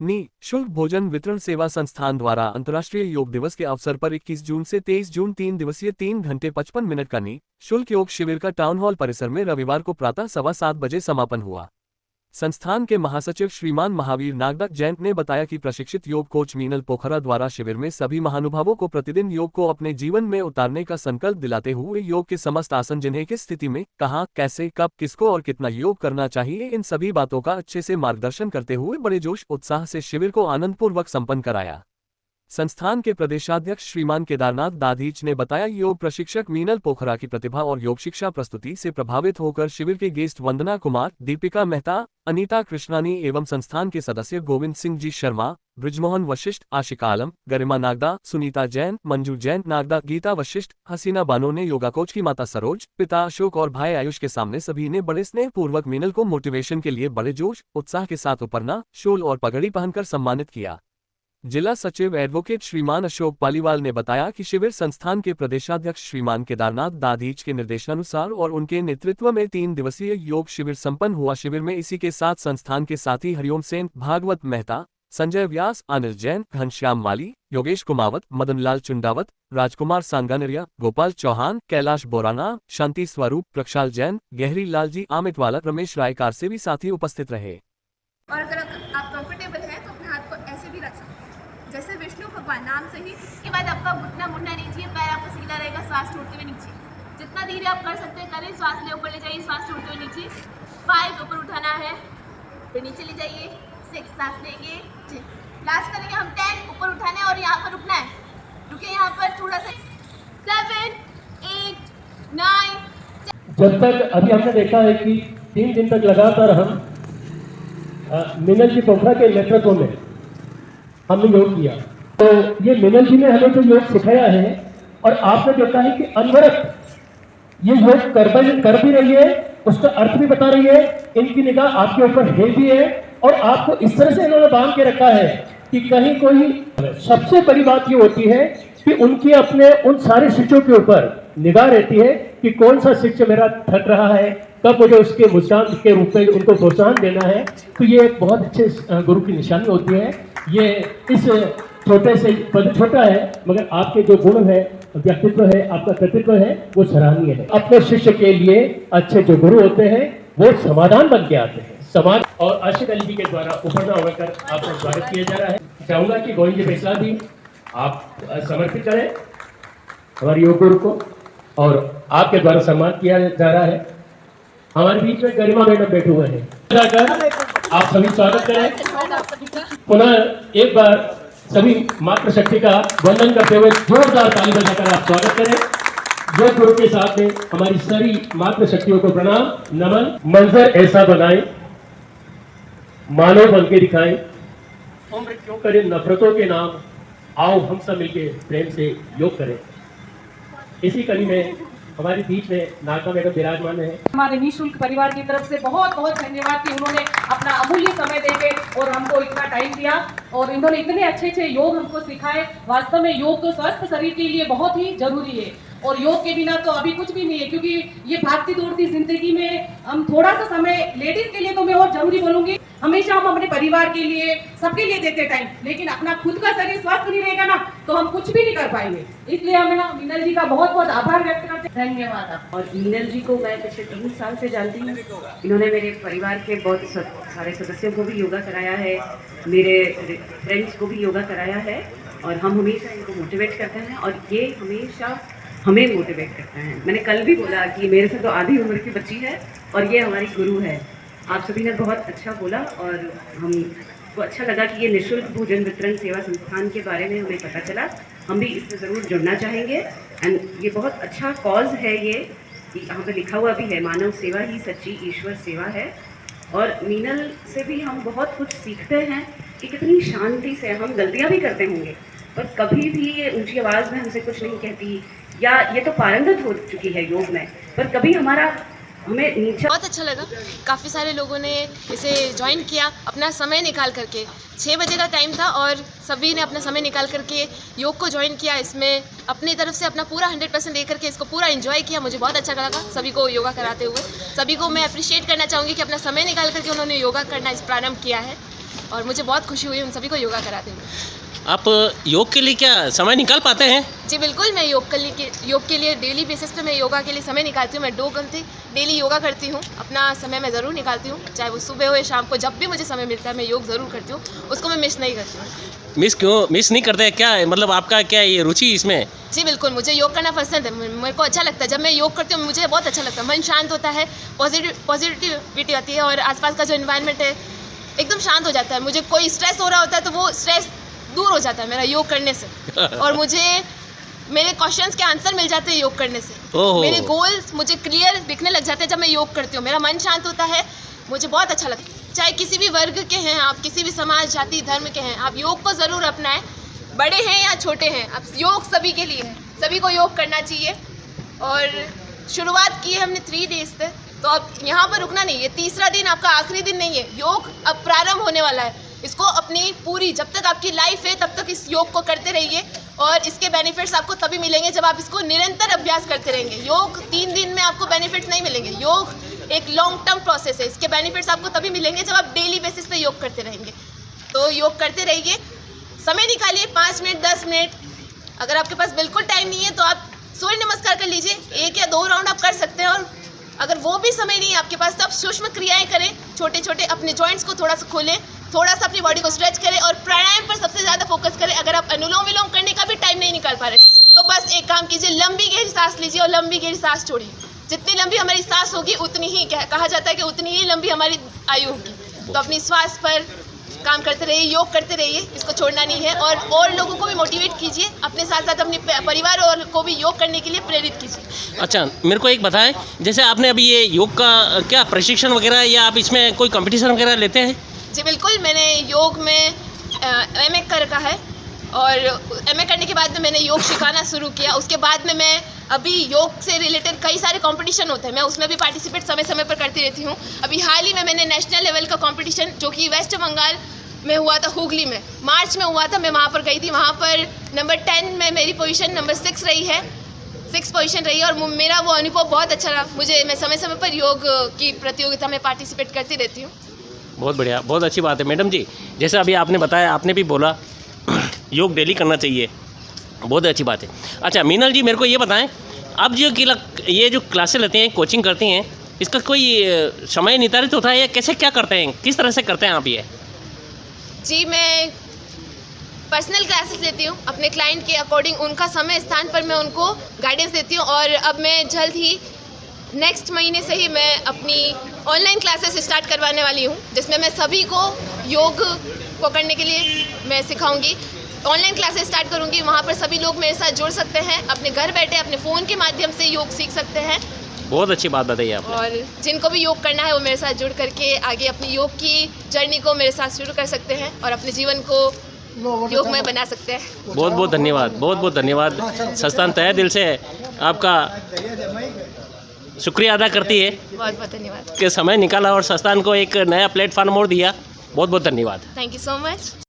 निःशुल्क भोजन वितरण सेवा संस्थान द्वारा अंतर्राष्ट्रीय योग दिवस के अवसर पर 21 जून से 23 जून 3 दिवसीय 3 घंटे 55 मिनट का निःशुल्क योग शिविर का टाउन हॉल परिसर में रविवार को प्रातः 7:15 बजे समापन हुआ। संस्थान के महासचिव श्रीमान महावीर नागदा जैन ने बताया कि प्रशिक्षित योग कोच मीनल पोखरा द्वारा शिविर में सभी महानुभावों को प्रतिदिन योग को अपने जीवन में उतारने का संकल्प दिलाते हुए योग के समस्त आसन जिन्हें किस स्थिति में, कहां, कैसे, कब, किसको और कितना योग करना चाहिए, इन सभी बातों का अच्छे से मार्गदर्शन करते हुए बड़े जोश उत्साह से शिविर को आनंदपूर्वक संपन्न कराया। संस्थान के प्रदेशाध्यक्ष श्रीमान केदारनाथ दाधीच ने बताया, योग प्रशिक्षक मीनल पोखरा की प्रतिभा और योग शिक्षा प्रस्तुति से प्रभावित होकर शिविर के गेस्ट वंदना कुमार, दीपिका मेहता, अनीता कृष्णानी एवं संस्थान के सदस्य गोविंद सिंह जी शर्मा, ब्रिजमोहन वशिष्ठ, आशिका आलम, गरिमा नागदा, सुनीता जैन, मंजू जैन नागदा, गीता वशिष्ठ, हसीना बानो ने योगा कोच की माता सरोज, पिता अशोक और भाई आयुष के सामने सभी ने बड़े स्नेह पूर्वक मीनल को मोटिवेशन के लिए बड़े जोश उत्साह के साथ उपरना, शोल और पगड़ी पहनकर सम्मानित किया। जिला सचिव एडवोकेट श्रीमान अशोक पालीवाल ने बताया कि शिविर संस्थान के प्रदेशाध्यक्ष श्रीमान केदारनाथ दाधीच के निर्देशानुसार और उनके नेतृत्व में 3 दिवसीय योग शिविर संपन्न हुआ। शिविर में इसी के साथ संस्थान के साथी हरिओम सेन, भागवत मेहता, संजय व्यास, अनिल जैन, घनश्याम माली, योगेश कुमावत, मदनलाल चुंडावत, राजकुमार सांगानेरिया, गोपाल चौहान, कैलाश बोराना, शांति स्वरूप, प्रक्षाल जैन, गहरी लाल जी, अमित वाला, रमेश रायकार से भी साथी उपस्थित रहे। और अगर आप कंफर्टेबल हैं तो अपने हाथ को ऐसे भी रख सकते हैं जैसे विष्णु भगवान नाम से ही। इसके बाद आपका घुटना मुड़ना नहीं चाहिए, पैर आपका सीधा रहेगा, श्वास छोड़ते हुए नीचे। जितना धीरे आप कर सकते हैं करें, श्वास ले ऊपर ले जाइए, श्वास छोड़ते हुए नीचे। 5 ऊपर उठाना है, फिर नीचे ले जाइए, 6 सांस लेंगे, लास्ट करेंगे हम 10 ऊपर उठाना है और यहाँ पर रुकना है, रुके यहाँ पर थोड़ा सा, 7 8 9। जब तक अभी हमने देखा है कि 3 दिन तक लगातार हम मीनल जी पोखरा के नेतृत्व में हमने योग किया, तो ये मीनल जी ने हमें जो योग सिखाया है और आपने देखा है कि अनवरत ये योग कर भी रही है, उसका अर्थ भी बता रही है, इनकी निगाह आपके ऊपर है भी है और आपको इस तरह से इन्होंने बांध के रखा है कि कहीं कोई। सबसे बड़ी बात ये होती है कि उनकी अपने उन सारे शिष्यों के ऊपर निगाह रहती है कि कौन सा शिष्य मेरा थक रहा है, कब मुझे उसके मुस्कान के रूप में उनको प्रोत्साहन देना है। तो ये एक बहुत अच्छे गुरु की निशानी होती है। ये इस छोटे से पद छोटा है मगर आपके जो गुण है, व्यक्तित्व है, आपका कृतित्व है वो सराहनीय है। अपने शिष्य के लिए अच्छे जो गुरु होते हैं वो समाधान बन के आते हैं। समाज और आशिक अली जी के द्वारा उपरना होकर आपका स्वागत किया जा रहा है। चाहूंगा कि गोविंद जी फैसला भी आप समर्पित करें हमारे योग गुरु को और आपके द्वारा सम्मान किया जा रहा है। हमारे बीच में गरिमा मैडम बैठे हुए हैं, आप सभी स्वागत करें। पुनः एक बार सभी मातृशक्ति का वंदन करते हुए जोरदार ताली बजाकर आप स्वागत करें। योग गुरु के साथ में हमारी सारी मातृशक्तियों को प्रणाम नमन। मंजर ऐसा बनाए, मानव बन के दिखाएं, उम्र क्यों करें नफरतों के नाम, आओ हम सब मिलके प्रेम से योग करें। इसी कड़ी में हमारे बीच में नागदा मैडम विराजमान है। हमारे निःशुल्क परिवार की तरफ से बहुत बहुत धन्यवाद कि उन्होंने अपना अमूल्य समय देके और हमको इतना टाइम दिया और इन्होंने इतने अच्छे योग हमको सिखाए। वास्तव में योग तो स्वस्थ शरीर के लिए बहुत ही जरूरी है और योग के बिना तो अभी कुछ भी नहीं है, क्योंकि ये भागती दौड़ती जिंदगी में हम थोड़ा सा समय लेडीज के लिए तो मैं और जरूरी बोलूंगी, हमेशा हम अपने परिवार के लिए सबके लिए देते टाइम, लेकिन अपना खुद का शरीर स्वस्थ नहीं रहेगा ना तो हम कुछ भी नहीं कर पाएंगे। इसलिए हमें ना मीनल जी का बहुत बहुत आभार व्यक्त करते हैं। धन्यवाद। और मीनल जी को मैं पिछले 3 साल से जानती हूँ। इन्होंने मेरे परिवार के बहुत सारे सदस्यों को भी योगा कराया है, मेरे फ्रेंड्स को भी योगा कराया है और हम हमेशा इनको मोटिवेट करते हैं और ये हमेशा हमें मोटिवेट करता है। मैंने कल भी बोला कि मेरे से तो आधी उम्र की बच्ची है और ये हमारी गुरु है। आप सभी ने बहुत अच्छा बोला और हमको अच्छा लगा कि ये निःशुल्क भोजन वितरण सेवा संस्थान के बारे में हमें पता चला। हम भी इसमें ज़रूर जुड़ना चाहेंगे एंड ये बहुत अच्छा कॉज है। ये यहाँ पे लिखा हुआ भी है, मानव सेवा ही सच्ची ईश्वर सेवा है। और मीनल से भी हम बहुत कुछ सीखते हैं कि कितनी शांति से, हम गलतियाँ भी करते होंगे पर कभी भी ये ऊंची आवाज़ में हमसे कुछ नहीं कहती, या ये तो पारंगत हो चुकी है योग में पर कभी हमें नीचे। बहुत अच्छा लगा, काफ़ी सारे लोगों ने इसे ज्वाइन किया अपना समय निकाल करके। 6 बजे का टाइम था और सभी ने अपना समय निकाल करके योग को ज्वाइन किया। इसमें अपनी तरफ से अपना पूरा 100% दे करके इसको पूरा एंजॉय किया। मुझे बहुत अच्छा लगा सभी को योगा कराते हुए। सभी को मैं अप्रिशिएट करना चाहूँगी कि अपना समय निकाल करके उन्होंने योगा करना प्रारंभ किया है। और मुझे बहुत खुशी हुई उन सभी को योगा कराते हुए। आप योग के लिए क्या समय निकाल पाते हैं? जी बिल्कुल, मैं योग के लिए डेली बेसिस पे मैं योगा के लिए समय निकालती हूँ। मैं 2 घंटे डेली योगा करती हूँ। अपना समय मैं ज़रूर निकालती हूँ, चाहे वो सुबह हो या शाम को, जब भी मुझे समय मिलता है मैं योग ज़रूर करती हूँ, उसको मैं मिस नहीं करती हूँ। मिस नहीं करते? क्या मतलब आपका क्या ये रुचि इसमें? जी बिल्कुल, मुझे योग करना पसंद है, मेरे को अच्छा लगता है। जब मैं योग करती हूँ मुझे बहुत अच्छा लगता है, मन शांत होता है, पॉजिटिविटी आती है और आसपास का जो इन्वायरमेंट है एकदम शांत हो जाता है। मुझे कोई स्ट्रेस हो रहा होता है तो वो स्ट्रेस दूर हो जाता है मेरा योग करने से और मुझे मेरे क्वेश्चंस के आंसर मिल जाते हैं योग करने से। मेरे गोल्स मुझे क्लियर दिखने लग जाते हैं जब मैं योग करती हूँ। मेरा मन शांत होता है, मुझे बहुत अच्छा लगता है। चाहे किसी भी वर्ग के हैं आप, किसी भी समाज, जाति, धर्म के हैं, आप योग को ज़रूर अपनाएं। बड़े हैं या छोटे हैं, अब योग सभी के लिए है, सभी को योग करना चाहिए। और शुरुआत की है हमने 3 डेज से, तो अब यहाँ पर रुकना नहीं है। 3रा दिन आपका आखिरी दिन नहीं है, योग अब प्रारंभ होने वाला है। इसको अपनी पूरी, जब तक आपकी लाइफ है तब तक इस योग को करते रहिए और इसके बेनिफिट्स आपको तभी मिलेंगे जब आप इसको निरंतर अभ्यास करते रहेंगे। योग 3 दिन में आपको बेनिफिट्स नहीं मिलेंगे, योग एक लॉन्ग टर्म प्रोसेस है। इसके बेनिफिट्स आपको तभी मिलेंगे जब आप डेली बेसिस पे योग करते रहेंगे। तो योग करते रहिए, समय निकालिए 5 मिनट 10 मिनट। अगर आपके पास बिल्कुल टाइम नहीं है तो आप सूर्य नमस्कार कर लीजिए, 1 या 2 राउंड आप कर सकते हैं। और अगर वो भी समय नहीं है आपके पास तो आप सूक्ष्म क्रियाएं करें, छोटे छोटे अपने जॉइंट्स को थोड़ा सा खोलें, थोड़ा सा अपनी बॉडी को स्ट्रेच करें और प्राणायाम पर सबसे ज़्यादा फोकस करें। अगर आप अनुलोम विलोम करने का भी टाइम नहीं निकाल पा रहे तो बस एक काम कीजिए, लंबी गहरी सांस लीजिए और लंबी गहरी सांस छोड़िए। जितनी लंबी हमारी सांस होगी उतनी ही, कहा जाता है कि उतनी ही लंबी हमारी आयु होगी। तो अपनी श्वास पर काम करते रहिए, योग करते रहिए, इसको छोड़ना नहीं है। और लोगों को भी मोटिवेट कीजिए, अपने साथ साथ अपने परिवार और को भी योग करने के लिए प्रेरित कीजिए। अच्छा, मेरे को एक बताएं, जैसे आपने अभी ये योग का क्या प्रशिक्षण वगैरह या आप इसमें कोई कंपटीशन वगैरह लेते हैं? जी बिल्कुल, मैंने योग में MA कर रखा है और MA करने के बाद में मैंने योग सिखाना शुरू किया। उसके बाद में मैं अभी योग से रिलेटेड कई सारे कंपटीशन होते हैं, मैं उसमें भी पार्टिसिपेट समय समय पर करती रहती हूँ। अभी हाल ही में मैंने नेशनल लेवल का कंपटीशन जो कि वेस्ट बंगाल में हुआ था, हुगली में मार्च में हुआ था, मैं वहाँ पर गई थी। वहाँ पर नंबर 10 में मेरी पोजीशन नंबर 6 रही है, 6 पोजीशन रही है और मेरा वो अनुभव बहुत अच्छा रहा। मैं समय समय पर योग की प्रतियोगिता में पार्टिसिपेट करती रहती हूँ। बहुत बढ़िया, बहुत अच्छी बात है मैडम जी। जैसे अभी आपने बताया, आपने भी बोला योग डेली करना चाहिए, बहुत अच्छी बात है। अच्छा मीनल जी, मेरे को ये बताएं, आप जो ये जो क्लासेस लेते हैं, कोचिंग करती हैं, इसका कोई समय निर्धारित होता है या कैसे क्या करते हैं, किस तरह से करते हैं आप ये? जी, मैं पर्सनल क्लासेस लेती हूँ अपने क्लाइंट के अकॉर्डिंग, उनका समय स्थान पर मैं उनको गाइडेंस देती हूँ। और अब मैं जल्द ही नेक्स्ट महीने से ही मैं अपनी ऑनलाइन क्लासेस स्टार्ट करवाने वाली हूँ, जिसमें मैं सभी को योग को करने के लिए मैं सिखाऊंगी। ऑनलाइन क्लासेस स्टार्ट करूँगी, वहाँ पर सभी लोग मेरे साथ जुड़ सकते हैं, अपने घर बैठे अपने फ़ोन के माध्यम से योग सीख सकते हैं। बहुत अच्छी बात बताइए आप। और जिनको भी योग करना है वो मेरे साथ जुड़ करके आगे अपनी योग की जर्नी को मेरे साथ शुरू कर सकते हैं और अपने जीवन को योगमय बना सकते हैं। बहुत बहुत धन्यवाद, बहुत बहुत धन्यवाद। संस्थान तहे दिल से आपका शुक्रिया अदा करती है, बहुत बहुत धन्यवाद कि समय निकाला और संस्थान को एक नया प्लेटफॉर्म और दिया। बहुत बहुत धन्यवाद। Thank you so much.